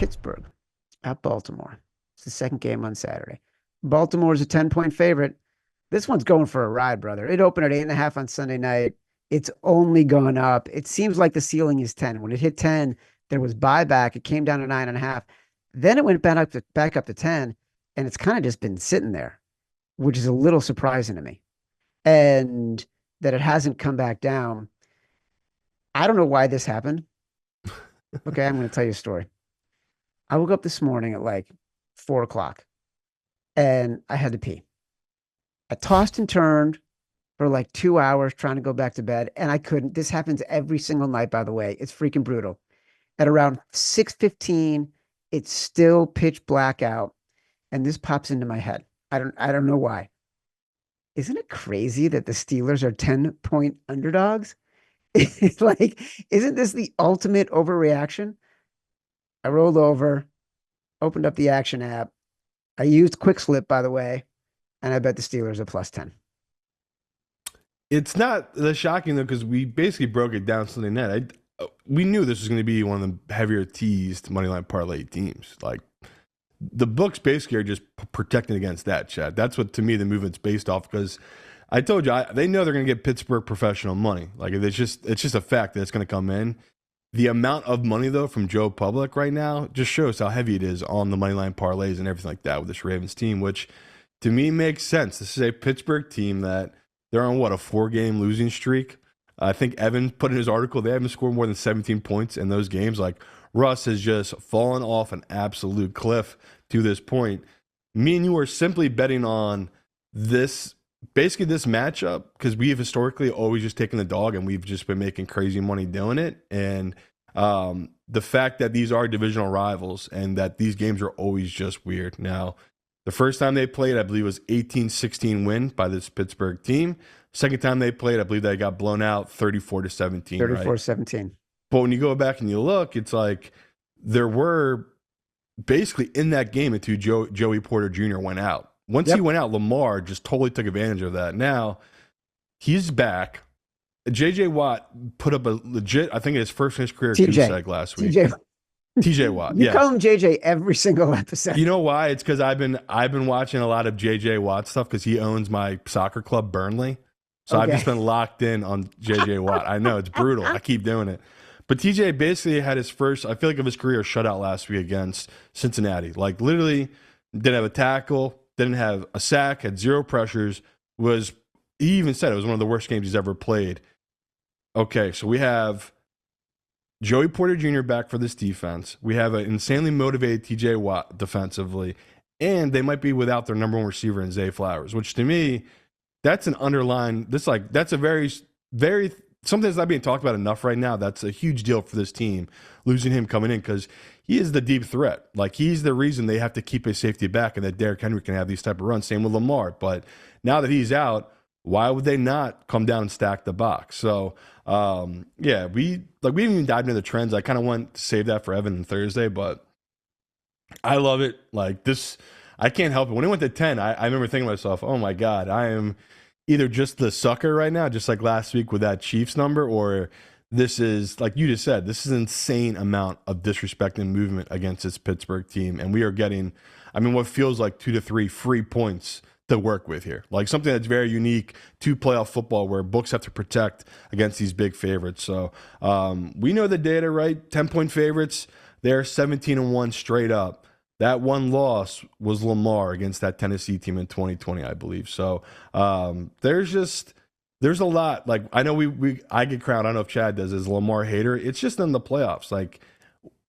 Pittsburgh at Baltimore. It's the second game on Saturday. Baltimore is a 10-point favorite. This one's going for a ride, brother. It opened at 8.5 on Sunday night. It's only gone up. It seems like the ceiling is 10. When it hit 10, there was buyback. It came down to 9.5. Then it went back up to 10, and it's kind of just been sitting there, which is a little surprising to me. And that it hasn't come back down. I don't know why this happened. Okay, I'm going to tell you a story. I woke up this morning at like 4 o'clock and I had to pee. I tossed and turned for like 2 hours trying to go back to bed and I couldn't. This happens every single night, by the way. It's freaking brutal. At around 6:15, it's still pitch black out and this pops into my head. I don't know why. Isn't it crazy that the Steelers are 10-point underdogs? It's like, isn't this the ultimate overreaction? I rolled over, opened up the action app. I used Quick Slip, by the way, and I bet the Steelers are plus 10. It's not that shocking though, because we basically broke it down Sunday night. We knew this was going to be one of the heavier teased moneyline parlay teams. Like the books basically are just protecting against that, Chad. That's what to me the movement's based off. Because I told you they know they're going to get Pittsburgh professional money. Like it's just a fact that it's going to come in. The amount of money though from Joe Public right now just shows how heavy it is on the moneyline parlays and everything like that with this Ravens team, which to me makes sense. This is a Pittsburgh team that they're on a 4-game losing streak. I think Evan put in his article they haven't scored more than 17 points in those games. Like Russ has just fallen off an absolute cliff to this point. Me and you are simply betting on this, basically this matchup, because we have historically always just taken the dog and we've just been making crazy money doing it. And the fact that these are divisional rivals and that these games are always just weird. Now, the first time they played, I believe, was 18-16 win by this Pittsburgh team. Second time they played, I believe they got blown out 34-17. 34-17. But when you go back and you look, it's like there were basically in that game until Joey Porter Jr. went out. Once he went out, Lamar just totally took advantage of that. Now he's back. J.J. Watt put up a legit, I think his first in his career goose egg last week. TJ Watt. You call him JJ every single episode. You know why? It's because I've been watching a lot of JJ Watt stuff because he owns my soccer club, Burnley. So I've just been locked in on JJ Watt. I know it's brutal. I keep doing it. But TJ basically had his first, I feel like, of his career shutout last week against Cincinnati. Like literally didn't have a tackle, didn't have a sack, had zero pressures. He even said it was one of the worst games he's ever played. Okay, so we have Joey Porter Jr. back for this defense. We have an insanely motivated TJ Watt defensively. And they might be without their number one receiver in Zay Flowers, which to me, that's an underline. That's a very, very, something that's not being talked about enough right now. That's a huge deal for this team, losing him coming in, because he is the deep threat. Like he's the reason they have to keep his safety back and that Derrick Henry can have these type of runs. Same with Lamar. But now that he's out, why would they not come down and stack the box? So, we haven't even dived into the trends. I kind of want to save that for Evan on Thursday, but I love it. Like this, I can't help it. When it went to 10, I remember thinking to myself, oh my God, I am either just the sucker right now, just like last week with that Chiefs number, or this is, like you just said, this is an insane amount of disrespect and movement against this Pittsburgh team. And we are getting, what feels like 2 to 3 free points to work with here. Like something that's very unique to playoff football where books have to protect against these big favorites. So we know the data, right? 10-point favorites, they're 17-1 straight up. That one loss was Lamar against that Tennessee team in 2020, I believe. So there's a lot. Like I know I get crowned. I don't know if Chad does as a Lamar hater. It's just in the playoffs. Like,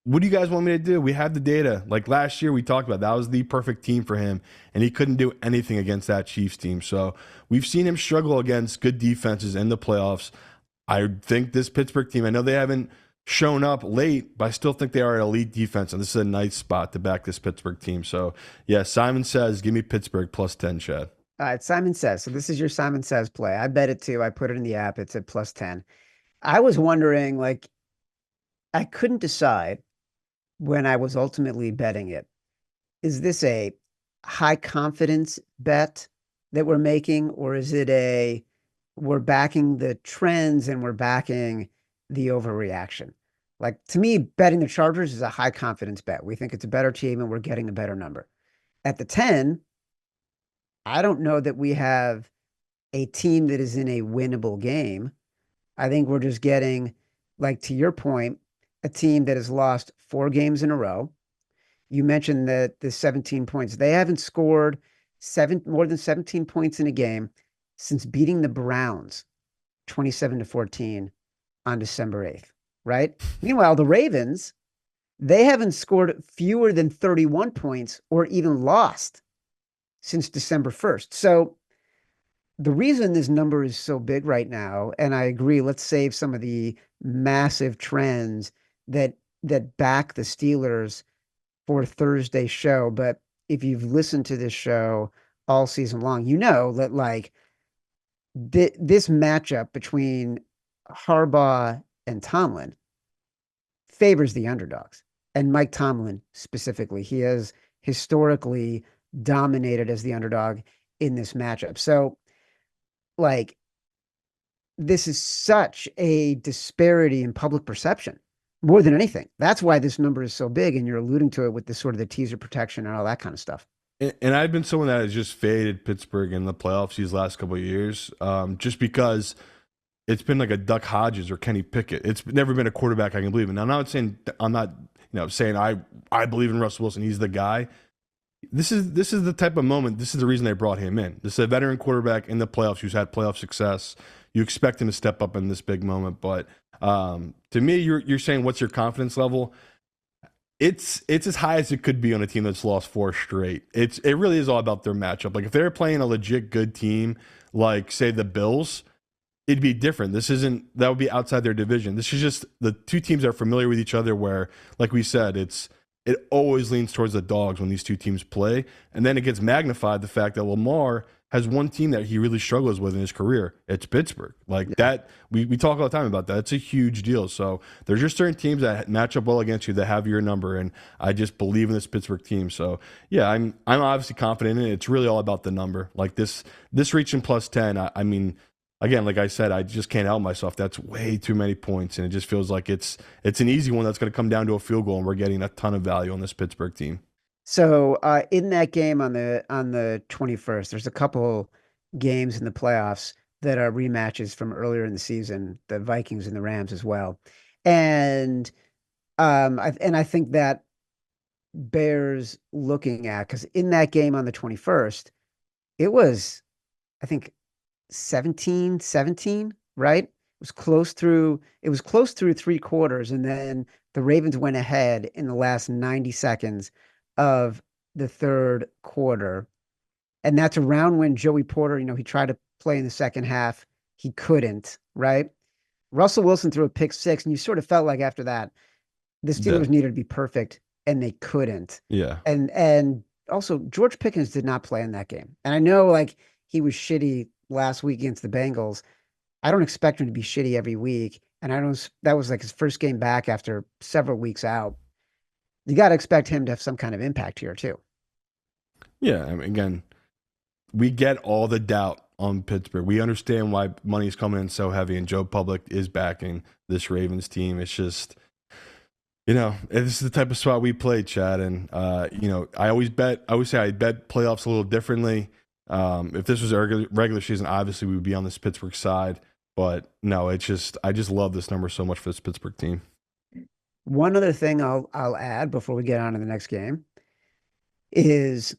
what do you guys want me to do? We have the data. Like last year we talked about that was the perfect team for him, and he couldn't do anything against that Chiefs team. So we've seen him struggle against good defenses in the playoffs. I think this Pittsburgh team, I know they haven't shown up late, but I still think they are an elite defense, and this is a nice spot to back this Pittsburgh team. So, yeah, Simon Says, give me Pittsburgh plus 10, Chad. All right, Simon Says. So this is your Simon Says play. I bet it too. I put it in the app. It's at plus 10. I was wondering, like, I couldn't decide when I was ultimately betting it. Is this a high confidence bet that we're making, or is it we're backing the trends and we're backing the overreaction? Like to me, betting the Chargers is a high confidence bet. We think it's a better team and we're getting a better number. At the 10, I don't know that we have a team that is in a winnable game. I think we're just getting, like to your point, a team that has lost 4 games in a row. You mentioned that the 17 points. They haven't scored more than 17 points in a game since beating the Browns 27-14 on December 8th, right? Meanwhile, the Ravens, they haven't scored fewer than 31 points or even lost since December 1st. So the reason this number is so big right now, and I agree, let's save some of the massive trends that back the Steelers for Thursday's show. But if you've listened to this show all season long, you know that like this matchup between Harbaugh and Tomlin favors the underdogs. And Mike Tomlin specifically, he has historically dominated as the underdog in this matchup. So, like, this is such a disparity in public perception more than anything. That's why this number is so big. And you're alluding to it with the sort of the teaser protection and all that kind of stuff. And I've been someone that has just faded Pittsburgh in the playoffs these last couple of years, just because it's been like a Duck Hodges or Kenny Pickett. It's never been a quarterback I can believe in. Now, I'm not saying I believe in Russell Wilson. He's the guy. This is the type of moment. This is the reason they brought him in. This is a veteran quarterback in the playoffs who's had playoff success. You expect him to step up in this big moment, but to me, you're saying what's your confidence level? It's as high as it could be on a team that's lost 4 straight. It really is all about their matchup. Like if they're playing a legit good team, like say the Bills, it'd be different. That would be outside their division. This is just the two teams that are familiar with each other where, like we said, it always leans towards the dogs when these two teams play. And then it gets magnified the fact that Lamar has one team that he really struggles with in his career. It's Pittsburgh. Like that, we talk all the time about that. It's a huge deal. So there's just certain teams that match up well against you that have your number. And I just believe in this Pittsburgh team. So yeah, I'm obviously confident in it. It's really all about the number. Like this reaching plus 10, I mean, again, like I said, I just can't help myself. That's way too many points, and it just feels like it's an easy one that's going to come down to a field goal, and we're getting a ton of value on this Pittsburgh team. So in that game on the 21st, there's a couple games in the playoffs that are rematches from earlier in the season, the Vikings and the Rams as well. And I think that bears looking at because in that game on the 21st, it was, I think, 17-17, right? It was close through 3 quarters, and then the Ravens went ahead in the last 90 seconds of the third quarter. And that's around when Joey Porter, he tried to play in the second half. He couldn't, right? Russell Wilson threw a pick six, and you sort of felt like after that, the Steelers needed to be perfect, and they couldn't. Yeah. And also George Pickens did not play in that game. And I know like he was shitty last week against the Bengals. I don't expect him to be shitty every week. And that was like his first game back after several weeks out. You got to expect him to have some kind of impact here too. Yeah. I mean, again, we get all the doubt on Pittsburgh. We understand why money's coming in so heavy, and Joe Public is backing this Ravens team. It's just, this is the type of spot we play, Chad. And, I always say I bet playoffs a little differently. If this was a regular season, obviously we would be on this Pittsburgh side. But no, I just love this number so much for this Pittsburgh team. One other thing I'll add before we get on to the next game is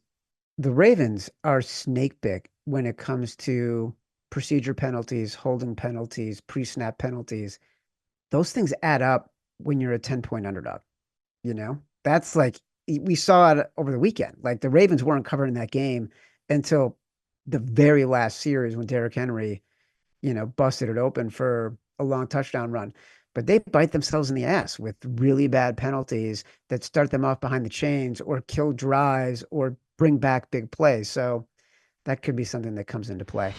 the Ravens are snake bit when it comes to procedure penalties, holding penalties, pre-snap penalties. Those things add up when you're a 10-point underdog. That's like we saw it over the weekend. Like the Ravens weren't covered in that game until the very last series when Derrick Henry, busted it open for a long touchdown run. But they bite themselves in the ass with really bad penalties that start them off behind the chains or kill drives or bring back big plays. So that could be something that comes into play.